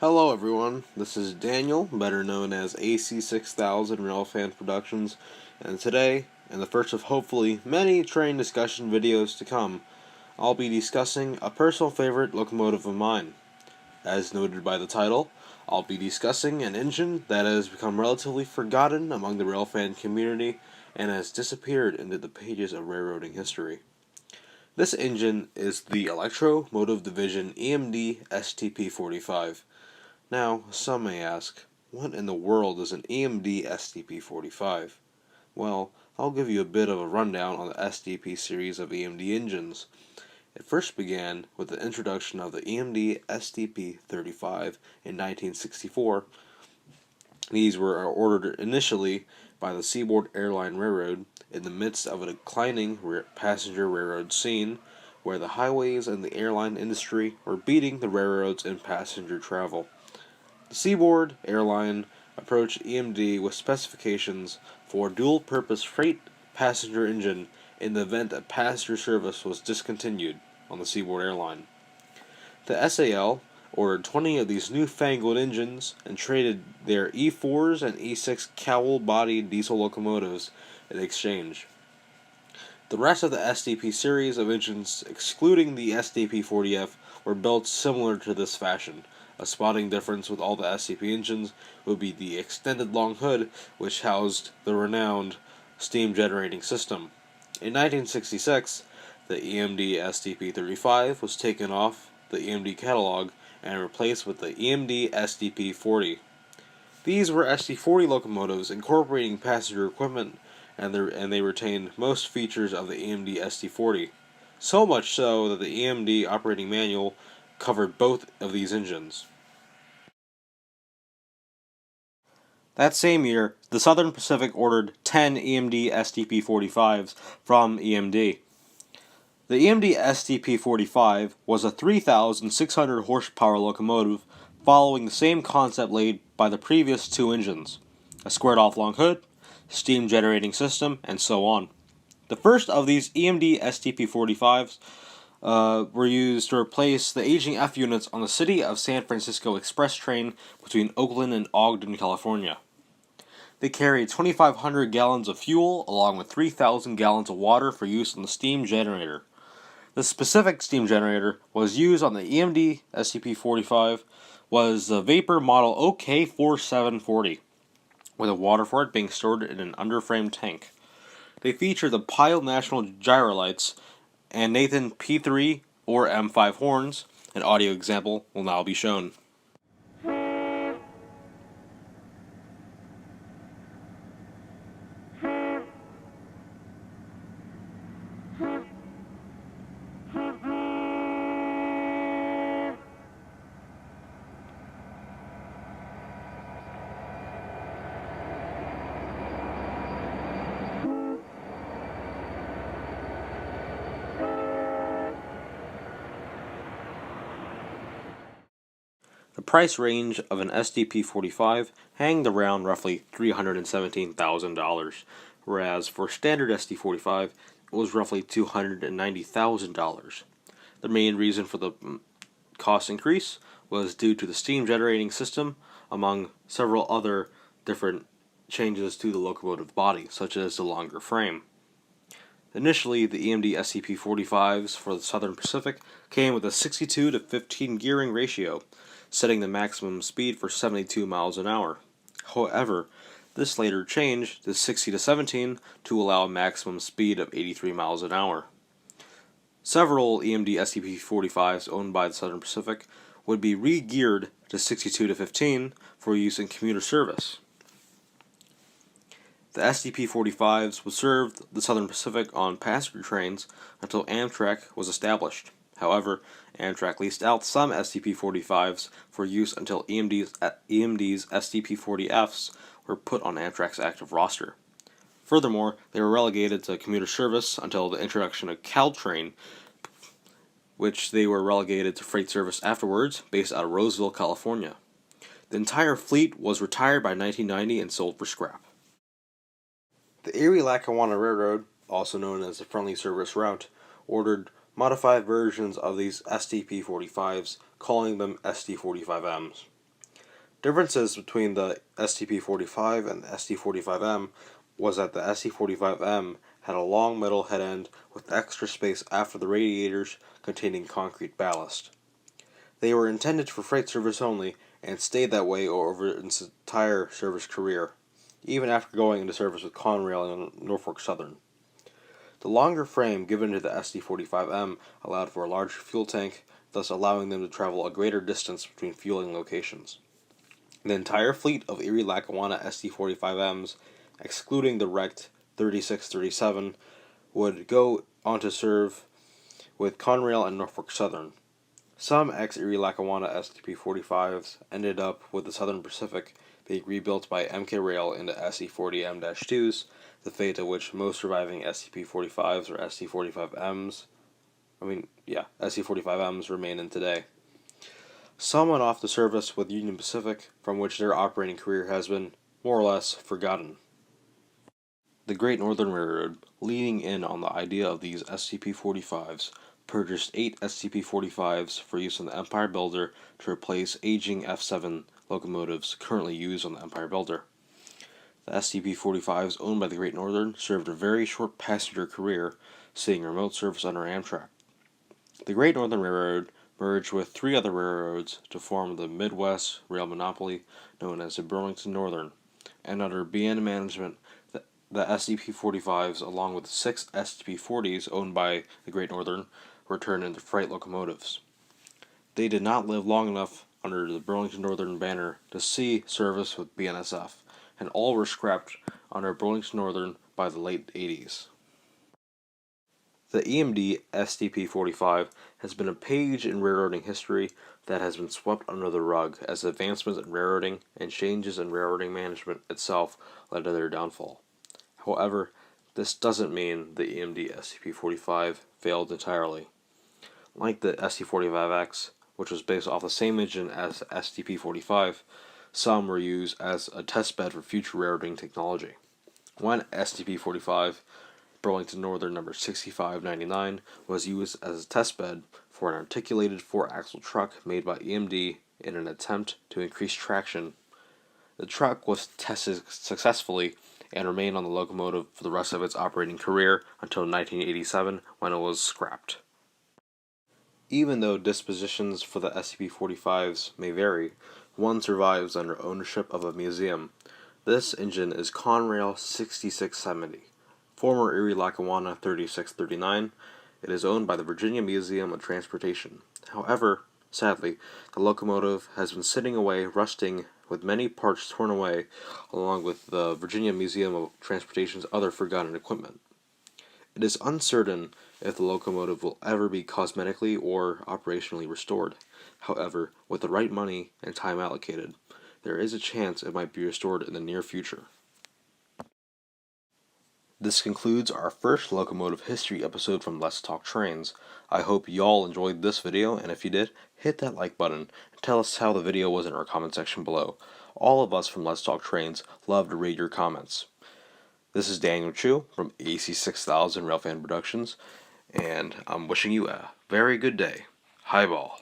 Hello everyone, this is Daniel, better known as AC6000 Railfan Productions, and today, in the first of hopefully many train discussion videos to come, I'll be discussing a personal favorite locomotive of mine. As noted by the title, I'll be discussing an engine that has become relatively forgotten among the railfan community and has disappeared into the pages of railroading history. This engine is the Locomotive Division EMD SDP45. Now, some may ask, what in the world is an EMD SDP45? Well, I'll give you a bit of a rundown on the SDP series of EMD engines. It first began with the introduction of the EMD SDP35 in 1964. These were ordered initially by the Seaboard Airline Railroad in the midst of a declining passenger railroad scene where the highways and the airline industry were beating the railroads in passenger travel. The Seaboard Airline approached EMD with specifications for a dual-purpose freight passenger engine in the event that passenger service was discontinued on the Seaboard Airline. The SAL ordered 20 of these newfangled engines and traded their E4s and E6 cowl-bodied diesel locomotives in exchange. The rest of the SDP series of engines, excluding the SDP40F, were built similar to this fashion. A spotting difference with all the SDP engines would be the extended long hood, which housed the renowned steam generating system. In 1966, the EMD SDP35 was taken off the EMD catalog and replaced with the EMD SDP40. These were SD40 locomotives incorporating passenger equipment, and they retained most features of the EMD SD40. So much so that the EMD operating manual covered both of these engines. That same year, the Southern Pacific ordered 10 EMD SDP45s from EMD. The EMD SDP45 was a 3,600 horsepower locomotive following the same concept laid by the previous two engines, a squared-off long hood, steam generating system, and so on. The first of these EMD SDP45s were used to replace the aging F units on the City of San Francisco Express train between Oakland and Ogden, California. They carried 2,500 gallons of fuel along with 3,000 gallons of water for use on the steam generator. The specific steam generator was used on the EMD SDP45 was the Vapor Model OK4740, with the water for it being stored in an underframe tank. They feature the Pyle National Gyrolights and Nathan P3 or M5 horns. An audio example will now be shown. The price range of an SDP45 hanged around roughly $317,000, whereas for standard SD45 it was roughly $290,000. The main reason for the cost increase was due to the steam generating system, among several other different changes to the locomotive body, such as the longer frame. Initially, the EMD SDP45s for the Southern Pacific came with a 62 to 15 gearing ratio, setting the maximum speed for 72 miles an hour. However, this later changed to 60 to 17 to allow a maximum speed of 83 miles an hour. Several EMD SDP45s owned by the Southern Pacific would be re-geared to 62 to 15 for use in commuter service. The SDP45s would serve the Southern Pacific on passenger trains until Amtrak was established. However, Amtrak leased out some SDP45s for use until EMD's SDP40Fs were put on Amtrak's active roster. Furthermore, they were relegated to commuter service until the introduction of Caltrain, which they were relegated to freight service afterwards, based out of Roseville, California. The entire fleet was retired by 1990 and sold for scrap. The Erie-Lackawanna Railroad, also known as the Friendly Service Route, ordered modified versions of these SDP45s, calling them SD45Ms. Differences between the SDP45 and the SD45M was that the SD45M had a long metal head end with extra space after the radiators containing concrete ballast. They were intended for freight service only and stayed that way over its entire service career, even after going into service with Conrail and Norfolk Southern. The longer frame given to the SD45M allowed for a larger fuel tank, thus allowing them to travel a greater distance between fueling locations. The entire fleet of Erie-Lackawanna SD45Ms, excluding the wrecked 3637, would go on to serve with Conrail and Norfolk Southern. Some ex-Erie-Lackawanna SDP45s ended up with the Southern Pacific being rebuilt by MK Rail into SE40M-2s, the fate of which most surviving SDP45s or SE45Ms remain in today. Some went off to service with Union Pacific, from which their operating career has been, more or less, forgotten. The Great Northern Railroad, leaning in on the idea of these SCP-45s, purchased 8 SCP-45s for use on the Empire Builder to replace aging F7 locomotives currently used on the Empire Builder. The SCP-45s owned by the Great Northern served a very short passenger career, seeing remote service under Amtrak. The Great Northern Railroad merged with 3 other railroads to form the Midwest rail monopoly known as the Burlington Northern, and under BN management, the SCP-45s, along with 6 SCP-40s owned by the Great Northern, were turned into freight locomotives. They did not live long enough under the Burlington Northern banner to see service with BNSF, and all were scrapped under Burlington Northern by the late 80s. The EMD SDP45 has been a page in railroading history that has been swept under the rug as advancements in railroading and changes in railroading management itself led to their downfall. However, this doesn't mean the EMD SCP-45 failed entirely. Like the ST-45X, which was based off the same engine as STP-45, some were used as a testbed for future railroading technology. One STP-45, Burlington Northern number 6599, was used as a testbed for an articulated 4-axle truck made by EMD in an attempt to increase traction. The truck was tested successfully and remained on the locomotive for the rest of its operating career until 1987, when it was scrapped. Even though dispositions for the SCP-45s may vary, one survives under ownership of a museum. This engine is Conrail 6670, former Erie-Lackawanna 3639. It is owned by the Virginia Museum of Transportation. However, sadly, the locomotive has been sitting away, rusting, with many parts torn away, along with the Virginia Museum of Transportation's other forgotten equipment. It is uncertain if the locomotive will ever be cosmetically or operationally restored. However, with the right money and time allocated, there is a chance it might be restored in the near future. This concludes our first locomotive history episode from Let's Talk Trains. I hope y'all enjoyed this video, and if you did, hit that like button and tell us how the video was in our comment section below. All of us from Let's Talk Trains love to read your comments. This is Daniel Chu from AC6000 Railfan Productions, and I'm wishing you a very good day. Highball.